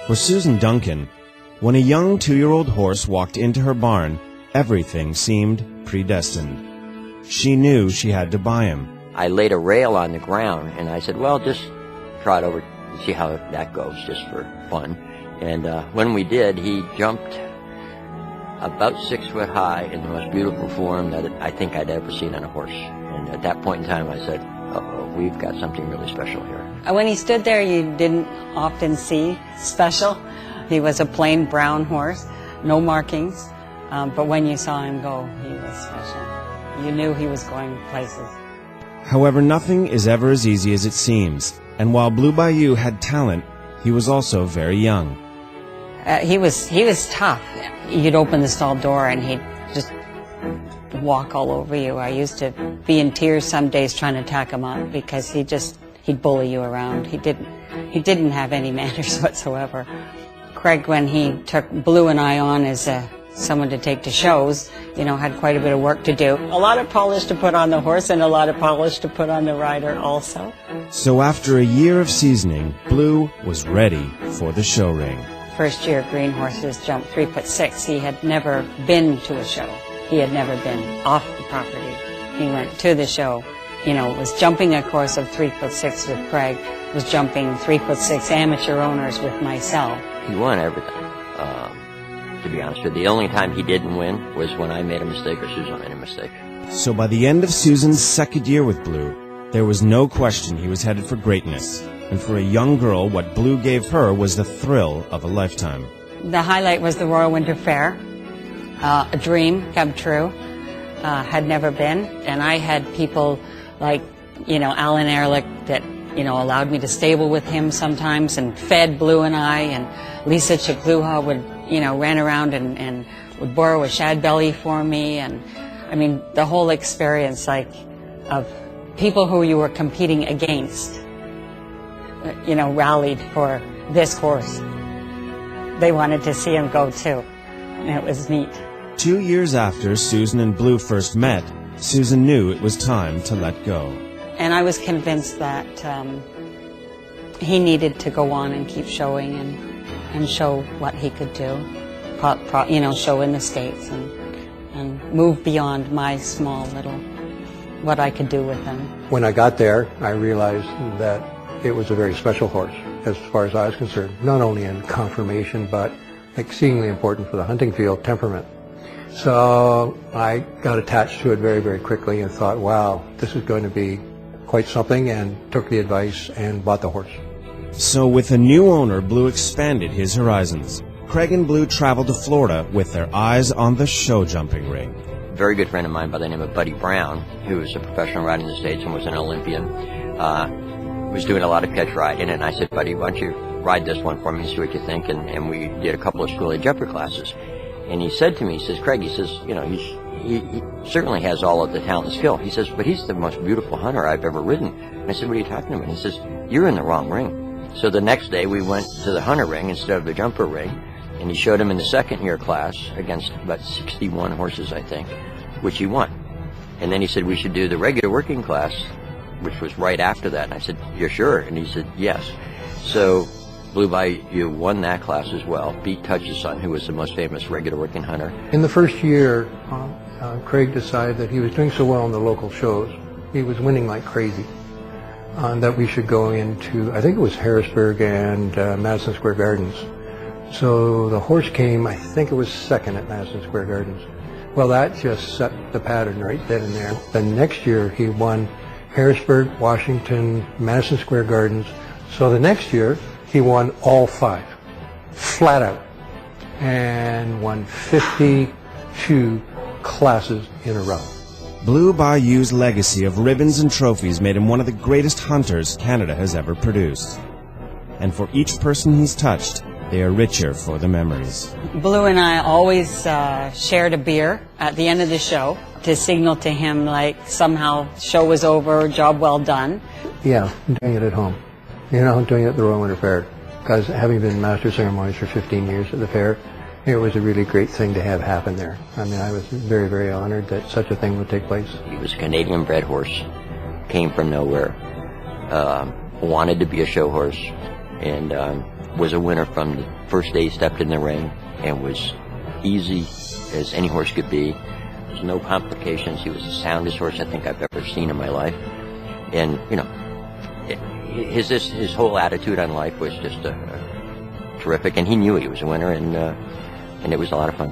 For Susan Duncan, when a young 2-year-old horse walked into her barn, everything seemed predestined. She knew she had to buy him. I laid a rail on the ground, and I said, well, just trot over and see how that goes, just for fun. And when we did, he jumped about 6 foot high in the most beautiful form that I think I'd ever seen on a horse. And at that point in time, I said, uh-oh, we've got something really special here. When he stood there, you didn't often see special. He was a plain brown horse, no markings. But when you saw him go, he was special. You knew he was going places. However, nothing is ever as easy as it seems. And while Blue Bayou had talent, he was also very young. He was tough. You'd open the stall door and he'd just walk all over you. I used to be in tears some days trying to tack him up because he'd bully you around. He didn't have any manners whatsoever. Craig, when he took Blue and I on as someone to take to shows, had quite a bit of work to do. A lot of polish to put on the horse and a lot of polish to put on the rider also. So after a year of seasoning, Blue was ready for the show ring. First year Green Horses jumped 3'6". He had never been to a show. He had never been off the property. He went to the show, was jumping a course of 3'6" with Craig, was jumping 3'6" amateur owners with myself. He won everything, to be honest with you. The only time he didn't win was when I made a mistake or Susan made a mistake. So by the end of Susan's second year with Blue, there was no question he was headed for greatness. And for a young girl, what Blue gave her was the thrill of a lifetime. The highlight was the Royal Winter Fair. A dream come true. Had never been. And I had people like, Alan Ehrlich that, allowed me to stable with him sometimes and fed Blue and I. And Lisa Chakluha would, ran around and would borrow a shad belly for me. And, the whole experience, of people who you were competing against, rallied for this horse. They wanted to see him go too, and it was neat. 2 years after Susan and Blue first met, Susan knew it was time to let go. And I was convinced that he needed to go on and keep showing and show what he could do, show in the States and move beyond my small little, what I could do with him. When I got there, I realized that it was a very special horse, as far as I was concerned, not only in conformation, but exceedingly important for the hunting field, temperament. So I got attached to it very, very quickly and thought, wow, this is going to be quite something, and took the advice and bought the horse. So with a new owner, Blue expanded his horizons. Craig and Blue traveled to Florida with their eyes on the show jumping ring. A very good friend of mine by the name of Buddy Brown, who was a professional rider in the States and was an Olympian, was doing a lot of catch riding, and I said, Buddy, why don't you ride this one for me and see what you think? And we did a couple of school-age jumper classes. And he said to me, he says, Craig, he says, he certainly has all of the talent and skill. He says, but he's the most beautiful hunter I've ever ridden. And I said, what are you talking about? And he says, you're in the wrong ring. So the next day we went to the hunter ring instead of the jumper ring, and he showed him in the second year class against about 61 horses, I think, which he won. And then he said, we should do the regular working class, which was right after that. And I said, you're sure? And he said, yes. So Blue Bayou won that class as well, beat Hutchison, who was the most famous regular working hunter. In the first year, Craig decided that he was doing so well in the local shows, he was winning like crazy, that we should go into, I think it was Harrisburg and Madison Square Gardens. So the horse came, I think it was second at Madison Square Gardens. Well, that just set the pattern right then and there. The next year he won Harrisburg, Washington, Madison Square Gardens. So the next year he won all 5, flat out, and won 52 classes in a row. Blue Bayou's legacy of ribbons and trophies made him one of the greatest hunters Canada has ever produced. And for each person he's touched, they are richer for the memories. Blue and I always shared a beer at the end of the show to signal to him like somehow show was over, job well done. Yeah, doing it at home. Doing it at the Royal Winter Fair. Because having been master of ceremonies for 15 years at the fair, it was a really great thing to have happen there. I was very, very honored that such a thing would take place. He was a Canadian-bred horse, came from nowhere, wanted to be a show horse, and was a winner from the first day he stepped in the ring, and was easy as any horse could be. There's no complications. He was the soundest horse I think I've ever seen in my life. And, you know, his whole attitude on life was just terrific, and he knew he was a winner, and it was a lot of fun.